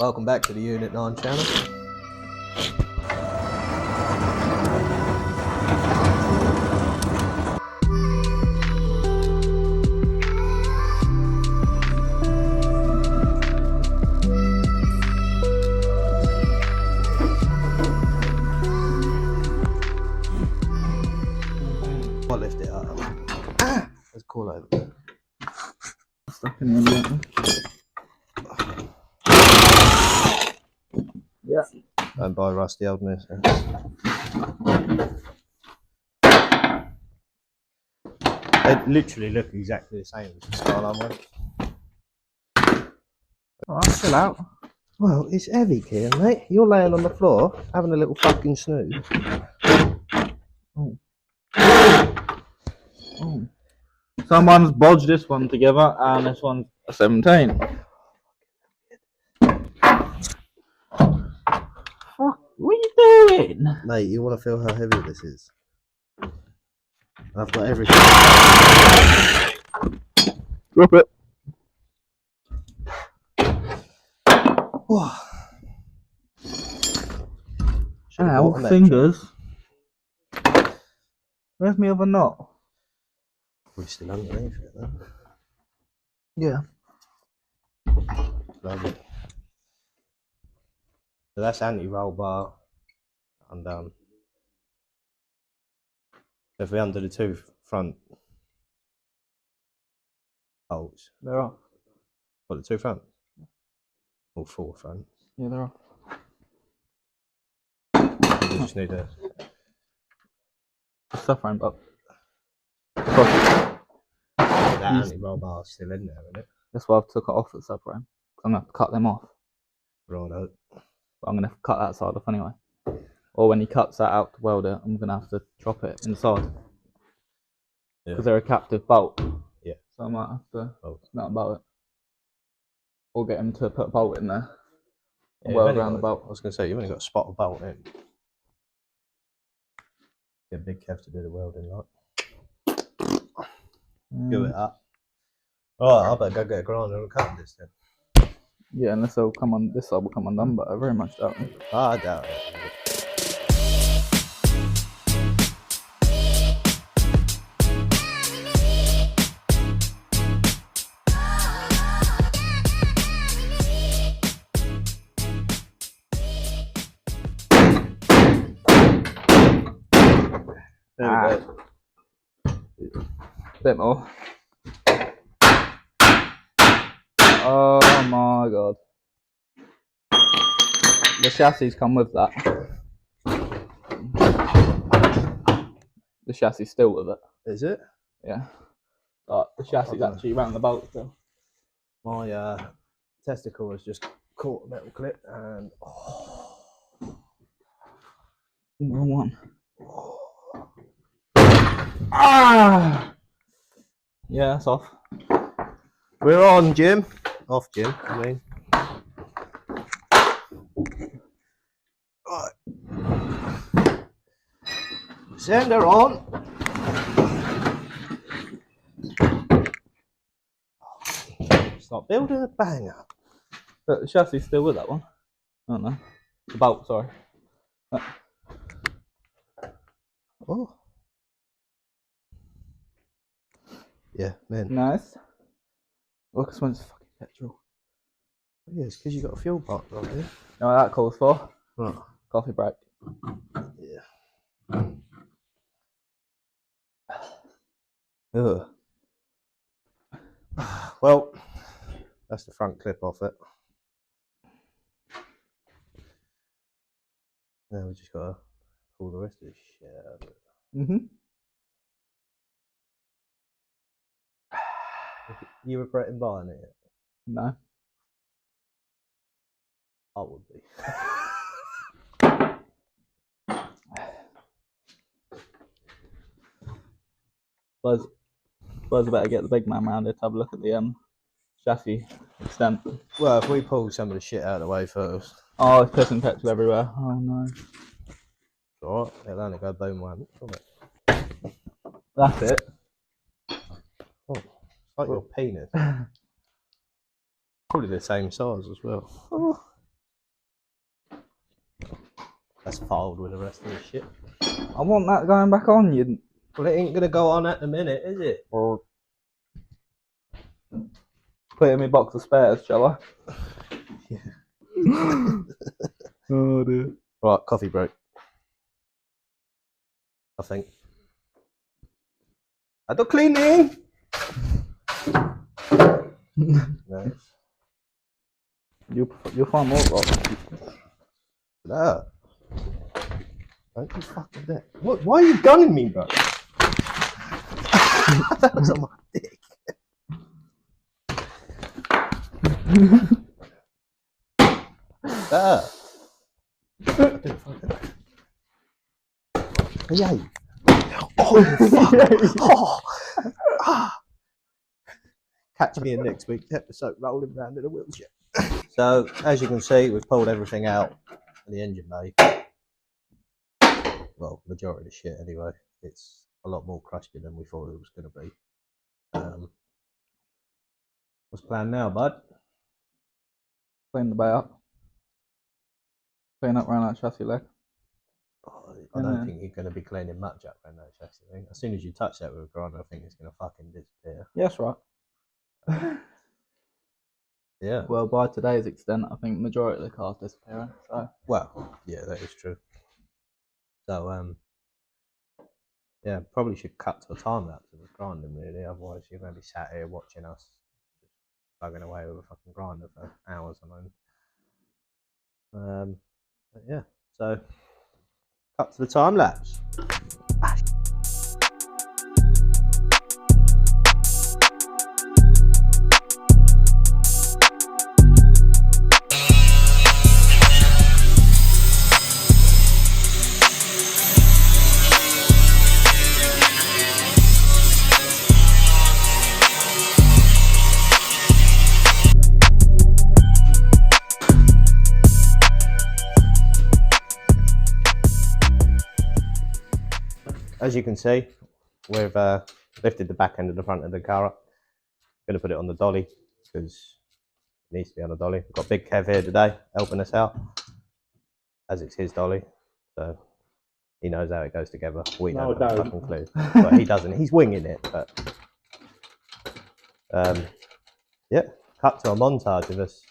Welcome back to the Unit 9 channel. I'll lift it up. Let's call over. Stuck in the yeah. Don't buy rusty oldness. They literally look exactly the same as the Skyline one. Alright, chill out. Well, it's heavy, Kieran, mate. You're laying on the floor having a little fucking snooze. Oh. Oh. Someone's bodged this one together and this one's a 17. Fuck, what are you doing? Mate, you want to feel how heavy this is? I've got everything. Drop it. Ow, fingers. Where's my other knot? We're still underneath it, though. Yeah. Lovely. So that's anti-roll bar undone. If we undo the two front bolts, They're off. what, the two front? Or four front? Yeah, they're off. We just need a Suffering, but that anti-roll bar still in there, isn't it? that's why I've took it off the subframe. I'm gonna have to cut them off. Righto. But I'm gonna cut that side off anyway. Or when he cuts that out to weld it, I'm gonna have to chop it inside. Because they're a captive bolt. Yeah. So I might have to not bolt it. Or get him to put a bolt in there. And weld around the bolt. I was going to say, you've only got to spot a bolt in. Get Big Kev to do the welding, like. Give it up. Alright, I better go get a grinder and cut this then. Yeah, unless they'll come on, this side will come undone, but I very much doubt it. I doubt it. There we go. Bit more. Oh my god. The chassis come with that. The chassis still with it. Is it? Yeah. But the chassis actually around the bolt still. My testicle has just caught a metal clip and Wrong one. Ah! Yeah, that's off. we're on, Jim. Off, Jim, I mean. Right. Sender on. Stop building a banger. But the chassis still with that one. Oh no. The bolt, sorry. Oh. Yeah, man. Nice. Look, this one's fucking petrol. Yeah, it's because you got a fuel pump right there. You know what that calls for? Right. Coffee break. Yeah. Ugh. Well, that's the front clip off it. Now we just gotta pull the rest of this shit out of it. You regretting buying it yet? No. I would be. Suppose I better get the big man round here to have a look at the chassis extent. Well, if we pull some of the shit out of the way first. Oh, it's pissing petrol everywhere. Oh no. It's alright, it'll only go boom once, won't it? That's it. Oh, it's like your penis. Probably the same size as well. Oh. That's filed with the rest of the shit. I want that going back on, you. Well, it ain't gonna go on at the minute, is it? Or put it in my box of spares, shall I? Yeah. Oh dear. Right, coffee break. I think. I do cleaning. No. You'll find more rocks. No. Don't you fucking do it. What? Why are you gunning me, bro? That was on my dick. Yay. Oh, fuck. Oh. Ah. Catch me in next week's episode rolling around in a wheelchair. So, as you can see, we've pulled everything out of the engine bay. Well, majority of the shit anyway. It's a lot more crusty than we thought it was going to be. What's the plan now, bud? Clean the bay up. Clean up around that chassis leg. Oh, I don't think you're going to be cleaning much up around that chassis thing. As soon as you touch that with a grinder, I think it's going to fucking disappear. Yes, right. Yeah. Well, by today's extent, I think majority of the car's disappearing. So. Well, yeah, that is true. So, yeah, probably should cut to a time lapse of the grinding, really. Otherwise, you're going to be sat here watching us just bugging away with a fucking grinder for hours on end. But yeah, so cut to the time lapse. As you can see, we've lifted the back end of the front of the car up. Going to put it on the dolly because it needs to be on the dolly. We've got Big Kev here today helping us out, as it's his dolly, so he knows how it goes together. We don't have a fucking clue, but he doesn't. He's winging it. But yeah, cut to a montage of us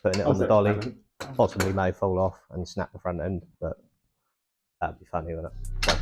putting it on the dolly. Possibly may fall off and snap the front end, but that'd be funny, wouldn't it? So,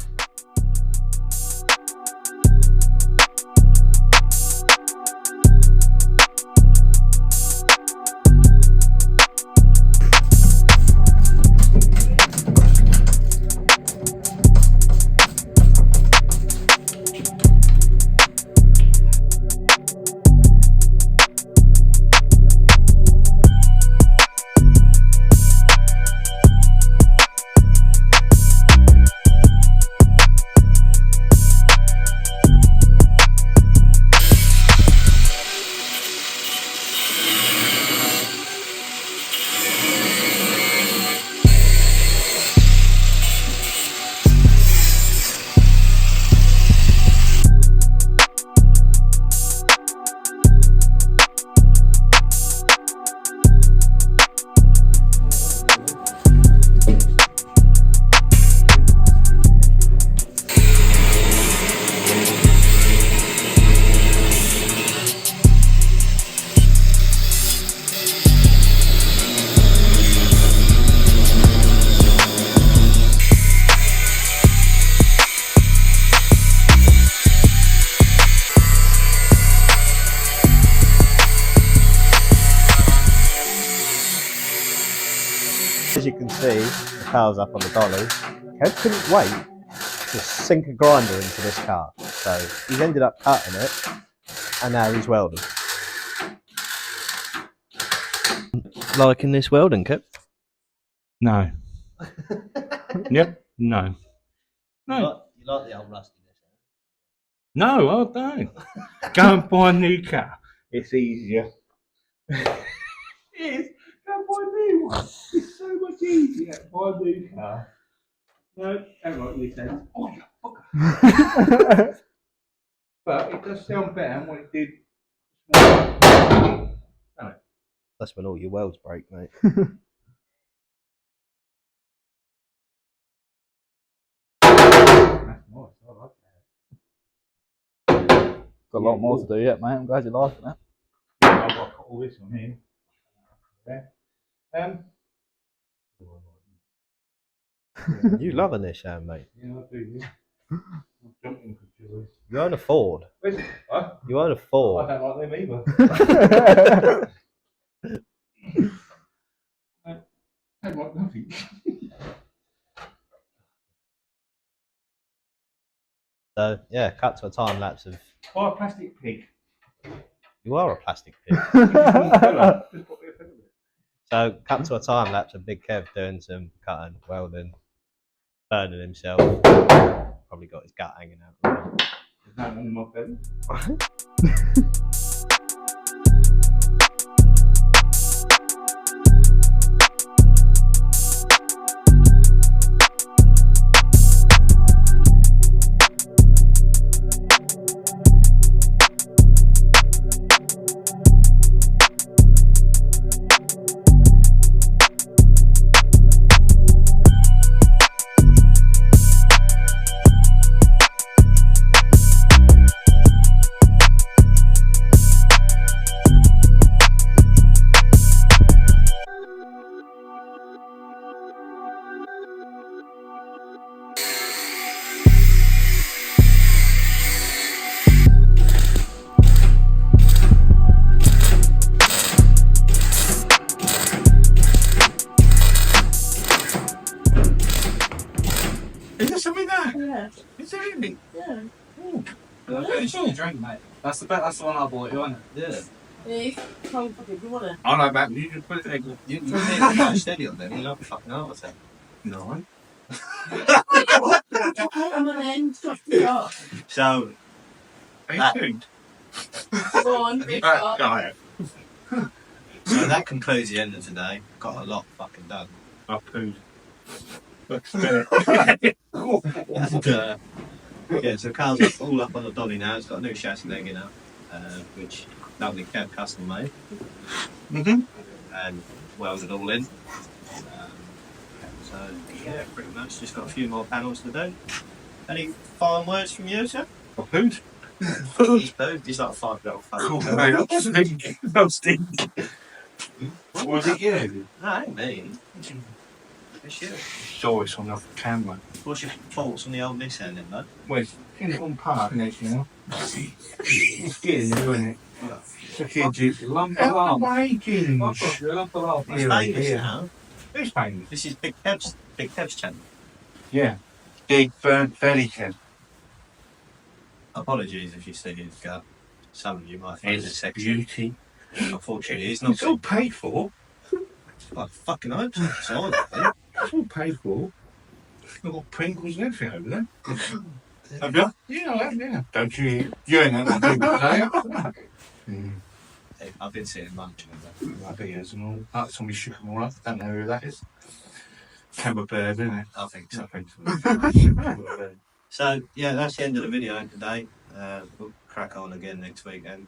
as you can see, the car's up on the dolly. Kev couldn't wait to sink a grinder into this car, so he's ended up cutting it, and now he's welding. Liking this welding, Kev? No. Yep. No. No. You like the old rustiness? No, I don't. Go and buy a new car. It's easier. It is. Go and buy a new one. It's so much easier to buy a new car. No, don't like this end. Oh, you fucker. But it does sound better than what it did. That's when all your welds break, mate. nice. I like Got a lot more to do yet, mate. I'm glad you're liking it. that. I've got all this on here. Yeah. You loving this, Sam, mate? Yeah, I do. Yeah. I'm jumping for joy. You own a Ford. Where's it? What? You own a I Ford. don't like them either. I don't like nothing. So yeah, cut to a time lapse of. Buy a plastic pig. You are a plastic pig. Just put me a feather with it. So cut to a time lapse of Big Kev doing some cutting, welding, burning himself. Probably got his gut hanging out. There's nothing on my feather. Is there something there? Yeah. Is there anything? Yeah. Ooh. Finish your drink, mate. That's the one I bought you, isn't it? Yeah. Yeah, can't if you want it. I know that. You just put it there. You put it steady on them. You're not fucking out. No. I'm an end. Stop the shot. So Are you tuned? Go on, big shot. Go So that concludes the end of today. Got a lot fucking done. I pooed. Let's spin it. And, yeah, so Carl's all up on the dolly now. It's got a new chassis leg in it, which lovely Kev custom made and welded all in. So yeah, pretty much just got a few more panels to do. Any final words from you, sir? I pooed. He's proved he's like a 5-year-old Cool, fucker. mate. I'm stinking. I'm stinking. Was it you? No, ain't me. It's you. Saw it on the camera. What's your thoughts on the old Nissan then, bud? Well, it's in it on park next, you know. It's getting you, isn't it? It's a kid, you lump of love. Outrageous. Lump of love. He's famous now. Who's famous? This is Big Kev's channel. Yeah. Big burnt belly Ken. Apologies if you see his gut. Some of you might find it It's sexy. beauty. Unfortunately, it's not. It's all paid for. I fucking hope so. So I think. It's all paid for. I've got Pringles and everything over there. Have you? Yeah, I have, yeah. Don't you? You ain't had that big today. I've been seeing munching of that. I think it's all. That's somebody shook them all up. Don't know who that is. Camera bird, isn't it? I think so. I think so. So yeah, that's the end of the video today. We'll crack on again next weekend.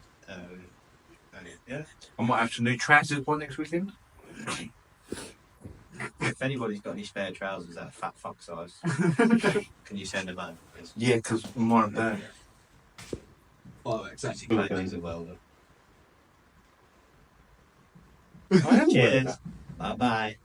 Yeah. I might have some new trousers for next weekend. If anybody's got any spare trousers that fat fuck size, can you send them out? Yeah, because mine don't. Oh, exactly. He's a welder. I am Cheers. wearing Bye bye.